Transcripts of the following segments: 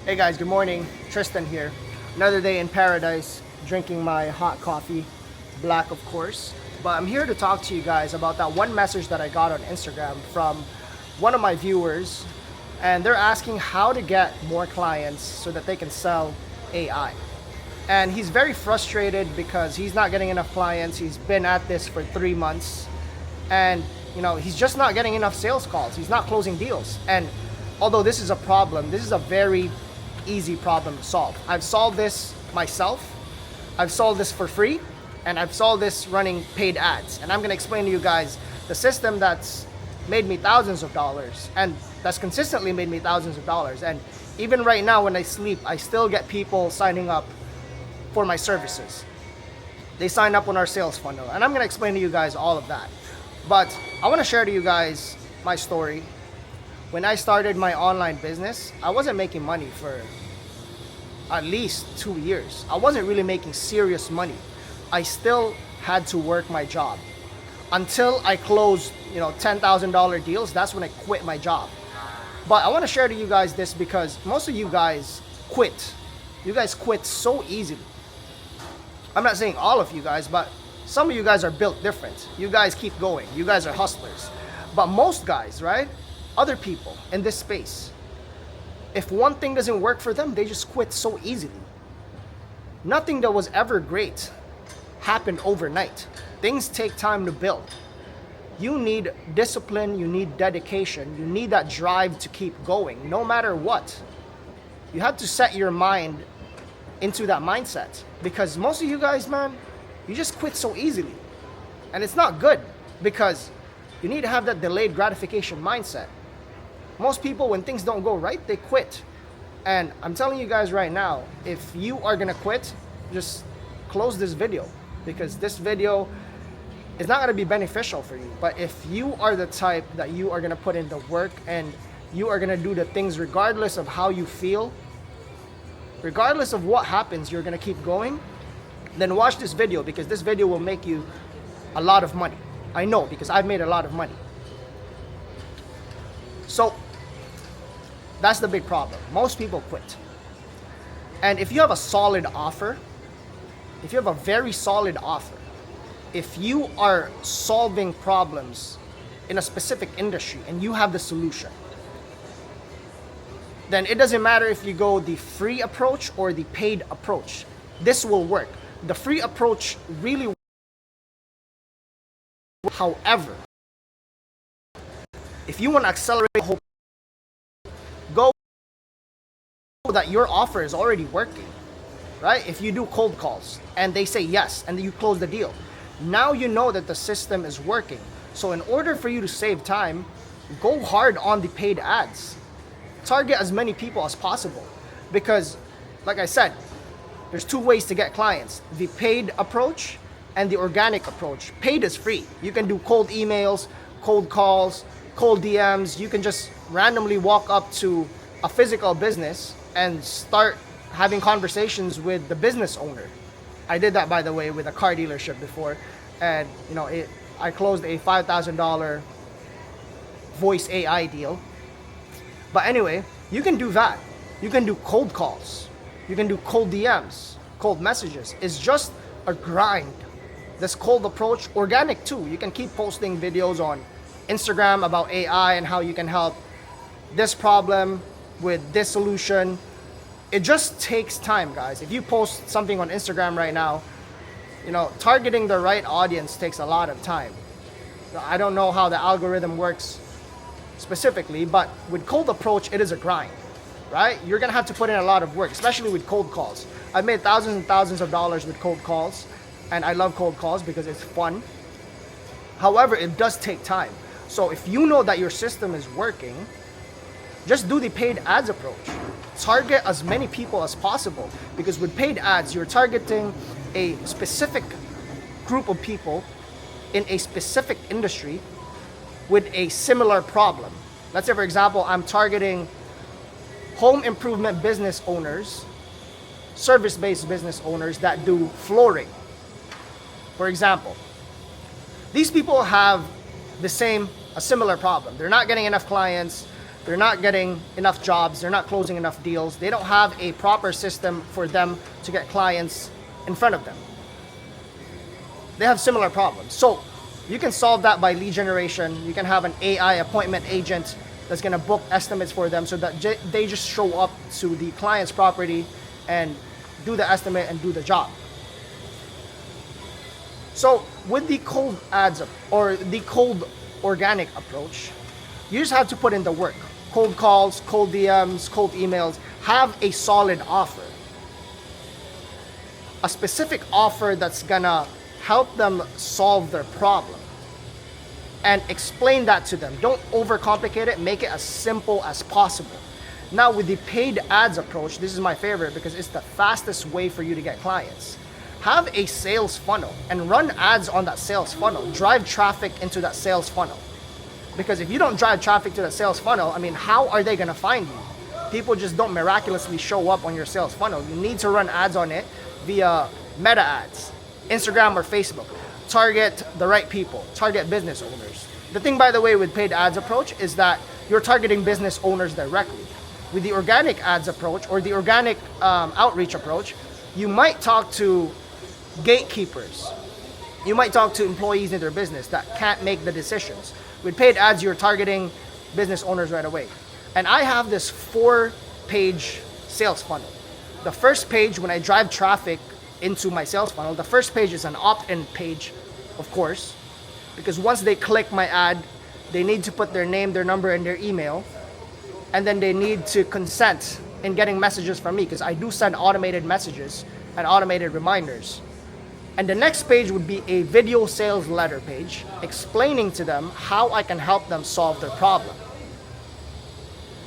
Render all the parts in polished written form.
Hey guys, good morning. Tristan here. Another day in paradise, drinking my hot coffee, black of course. But I'm here to talk to you guys about that one message that I got on Instagram from one of my viewers, and they're asking how to get more clients so that they can sell AI. And he's very frustrated because he's not getting enough clients. He's been at this for 3 months, and he's just not getting enough sales calls. He's not closing deals. And although this is a problem, this is a very easy problem to solve. I've solved this myself. I've solved this for free, and I've solved this running paid ads. And I'm going to explain to you guys the system that's made me thousands of dollars, and that's consistently made me thousands of dollars. And even right now when I sleep, I still get people signing up for my services. They sign up on our sales funnel, and I'm going to explain to you guys all of that. But I want to share to you guys my story. When I started my online business, I wasn't making money for at least 2 years. I wasn't really making serious money. I still had to work my job until I closed, $10,000 deals. That's when I quit my job. But I want to share to you guys this because most of you guys quit. You guys quit so easily. I'm not saying all of you guys, but some of you guys are built different. You guys keep going. You guys are hustlers. But most guys, right? Other people in this space, if one thing doesn't work for them, they just quit so easily. Nothing that was ever great happened overnight. Things take time to build. You need discipline, you need dedication, you need that drive to keep going, no matter what. You have to set your mind into that mindset, because most of you guys, man, you just quit so easily. And it's not good, because you need to have that delayed gratification mindset. Most people, when things don't go right, they quit. And I'm telling you guys right now, if you are gonna quit, just close this video, because this video is not gonna be beneficial for you. But if you are the type that you are gonna put in the work and you are gonna do the things regardless of how you feel, regardless of what happens, you're gonna keep going, then watch this video, because this video will make you a lot of money. I know, because I've made a lot of money. So that's the big problem. Most people quit. And if you have a solid offer, if you have a very solid offer, if you are solving problems in a specific industry and you have the solution, then it doesn't matter if you go the free approach or the paid approach. This will work. The free approach really works. However, if you want to accelerate the whole, go that your offer is already working, right? If you do cold calls and they say yes and you close the deal, now you know that the system is working. So in order for you to save time, go hard on the paid ads. Target as many people as possible, because like I said, there's two ways to get clients: the paid approach and the organic approach. Paid is free. You can do cold emails, cold calls, cold DMs. You can just randomly walk up to a physical business and start having conversations with the business owner. I did that, by the way, with a car dealership before, and I closed a $5,000 voice AI deal. But anyway, you can do that. You can do cold calls. You can do cold DMs, cold messages. It's just a grind. This cold approach, organic too. You can keep posting videos on Instagram about AI and how you can help this problem with this solution. It just takes time, guys. If you post something on Instagram right now, targeting the right audience takes a lot of time. I don't know how the algorithm works specifically, but with cold approach, it is a grind, right? You're gonna have to put in a lot of work, especially with cold calls. I've made thousands and thousands of dollars with cold calls, and I love cold calls because it's fun. However, it does take time. So if you know that your system is working, just do the paid ads approach. Target as many people as possible, because with paid ads, you're targeting a specific group of people in a specific industry with a similar problem. Let's say, for example, I'm targeting home improvement business owners, service-based business owners that do flooring. For example, these people have a similar problem. They're not getting enough clients. They're not getting enough jobs. They're not closing enough deals. They don't have a proper system for them to get clients in front of them. They have similar problems. So you can solve that by lead generation. You can have an AI appointment agent that's going to book estimates for them so that they just show up to the client's property and do the estimate and do the job. So with the cold ads or the cold organic approach, you just have to put in the work. Cold calls, cold DMs, cold emails. Have a solid offer. A specific offer that's gonna help them solve their problem. And explain that to them. Don't overcomplicate it. Make it as simple as possible. Now with the paid ads approach, this is my favorite because it's the fastest way for you to get clients. Have a sales funnel and run ads on that sales funnel. Drive traffic into that sales funnel. Because if you don't drive traffic to the sales funnel, I mean, how are they gonna find you? People just don't miraculously show up on your sales funnel. You need to run ads on it via meta ads, Instagram or Facebook. Target the right people, target business owners. The thing, by the way, with paid ads approach is that you're targeting business owners directly. With the organic ads approach or the organic outreach approach, you might talk to gatekeepers. You might talk to employees in their business that can't make the decisions. With paid ads, you're targeting business owners right away. And I have this 4-page sales funnel. The first page, when I drive traffic into my sales funnel, the first page is an opt-in page, of course, because once they click my ad, they need to put their name, their number, and their email, and then they need to consent in getting messages from me because I do send automated messages and automated reminders. And the next page would be a video sales letter page explaining to them how I can help them solve their problem.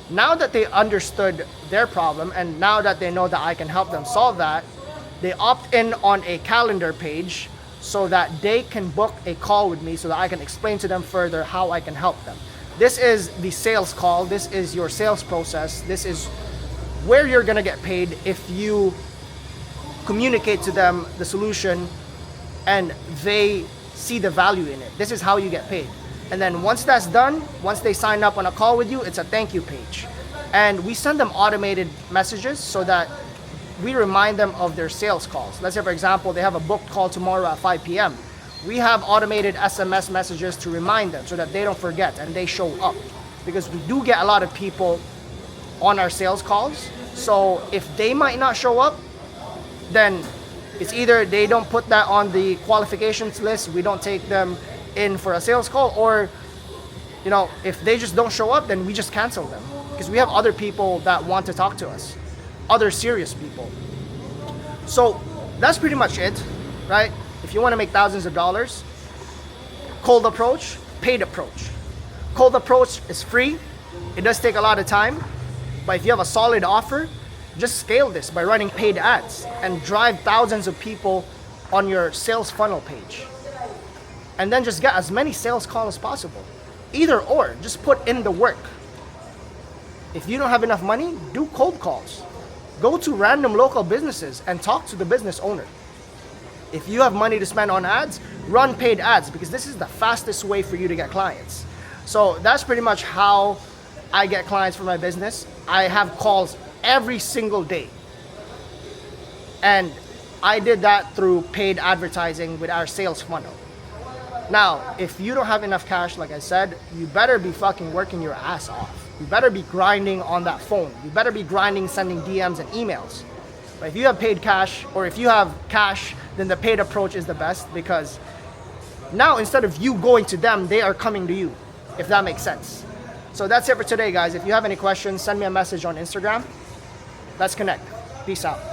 Now that they understood their problem and now that they know that I can help them solve that, they opt in on a calendar page so that they can book a call with me so that I can explain to them further how I can help them. This is the sales call. This is your sales process. This is where you're gonna get paid if you communicate to them the solution and they see the value in it. This is how you get paid. And then once that's done, once they sign up on a call with you, it's a thank you page. And we send them automated messages so that we remind them of their sales calls. Let's say, for example, they have a booked call tomorrow at 5 p.m. We have automated SMS messages to remind them so that they don't forget and they show up. Because we do get a lot of people on our sales calls. So if they might not show up, then it's either they don't put that on the qualifications list, we don't take them in for a sales call, or if they just don't show up, then we just cancel them. Because we have other people that want to talk to us, other serious people. So that's pretty much it, right? If you want to make thousands of dollars, cold approach, paid approach. Cold approach is free. It does take a lot of time, but if you have a solid offer, just scale this by running paid ads and drive thousands of people on your sales funnel page. And then just get as many sales calls as possible. Either or, just put in the work. If you don't have enough money, do cold calls. Go to random local businesses and talk to the business owner. If you have money to spend on ads, run paid ads because this is the fastest way for you to get clients. So that's pretty much how I get clients for my business. I have calls every single day. And I did that through paid advertising with our sales funnel. Now, if you don't have enough cash, like I said, you better be fucking working your ass off. You better be grinding on that phone. You better be grinding, sending DMs and emails. But if you have paid cash, or if you have cash, then the paid approach is the best because now instead of you going to them, they are coming to you, if that makes sense. So that's it for today, guys. If you have any questions, send me a message on Instagram. Let's connect. Peace out.